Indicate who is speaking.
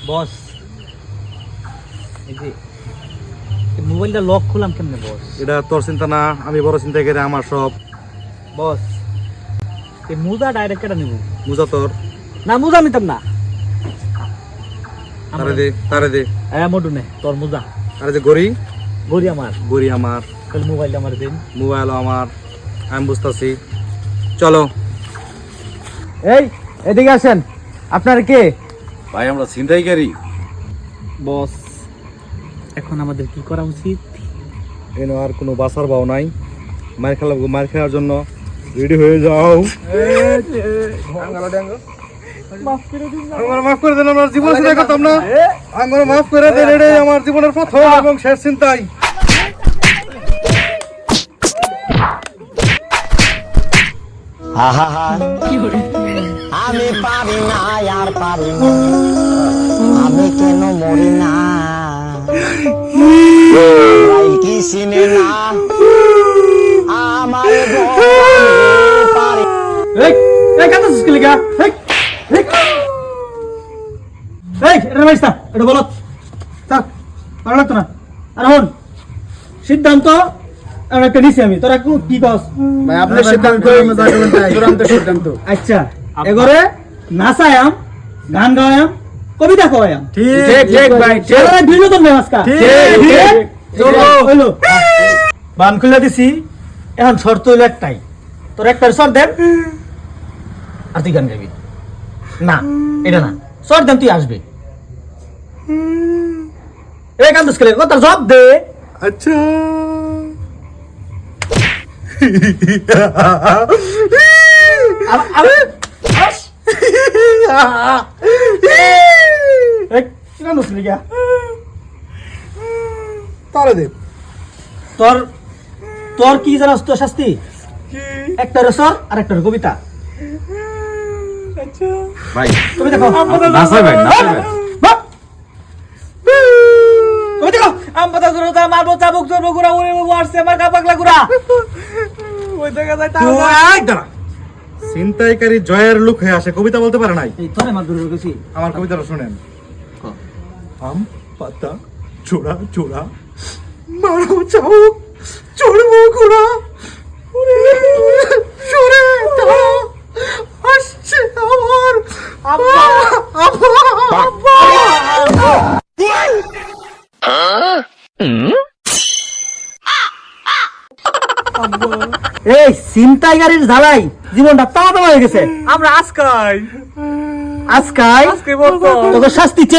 Speaker 1: বস এই যে মোবাইলটা লক খুললাম কেমনে বস?
Speaker 2: এটা তোর চিন্তা না, আমি বড় চিন্তা করে আমার সব।
Speaker 1: বস এই মুজা ডাইরেক্ট কেটে নিব।
Speaker 2: মুজা তোর?
Speaker 1: না মুজা নিতাম না।
Speaker 2: তারে দে
Speaker 1: মোটু নে তোর মুজা।
Speaker 2: আরে যে গড়ি
Speaker 1: গড়ি আমার
Speaker 2: আমার
Speaker 1: তাহলে মোবাইলটা আমার দিন।
Speaker 2: মোবাইল আমার, আমি বুঝতেছি। চলো
Speaker 1: এই এদিকে আসেন। আপনার কে?
Speaker 2: ভাই আমরা ছিনতাইকারী।
Speaker 1: বস এখন আমাদের কি করা উচিত?
Speaker 2: এনে আর কোনো বাসার ভাও নাই। মার খাওয়ার জন্য রেডি হয়ে যাও। মাফ করে দেন, আমার জীবন ছেড়ে করতাম না। আমার মাফ করে দেন, এটাই আমার জীবনের প্রথম এবং শেষ চিন্তাই।
Speaker 3: আমি পারি না আর পারি না, আমি কেন মরি না, কি চিনে না আমার
Speaker 1: সিদ্ধান্ত একটা নিছি আমি। তোরা কি কস?
Speaker 4: ভাই আপনার সিদ্ধান্ত চূড়ান্ত সিদ্ধান্ত।
Speaker 1: আচ্ছা এগরে নাচায়াম, গান গাওয়াম, কবিতা কওয়াম।
Speaker 4: ঠিক ভাই,
Speaker 1: বিনোদন ব্যবস্থা হইলো। বান খুলে দিছি। এখন শর্ত হইলো একটাই, তোর একটা শর্ট দেন আর তুই গান গাবি। না এটা না, শর্ট দেন তুই আসবে। এই গান দোষ কথা জব দে।
Speaker 2: আচ্ছা তারে দে।
Speaker 1: তোর তোর কি জানাস তো শাস্তি? একটা রসর আর একটা কবিতা।
Speaker 2: ভাই
Speaker 1: কবিতা কও।
Speaker 2: নাচাই ভাই, নাচাই ভাই।
Speaker 1: কবিতা কও। আমপাতা জোরতা মারবো চাবুক জরবো গুড়া উড়ে আসছে আমার গা পাগলা গুড়া। ওই জায়গা যায়
Speaker 2: তুই দাঁড়া। ছিনতাইকারী জয়ের লোক হয়ে আসে, কবিতা বলতে পারে নাই।
Speaker 1: এই তোরে মার ধরে গেছি।
Speaker 2: আমার কবিতাটা শুনেন। আম পাতা চোরা চোরা মারো চাবুক চড়বো ঘোড়া সরে দাঁড়া আসছে আমার আব্বা আব্বা আব্বা।
Speaker 1: এই ছিনতাইকারীর ঝালাই জীবনটা তামা হয়ে গেছে।
Speaker 4: আমরা আজকাই
Speaker 1: আজকাই তোকে শাস্তি চাই।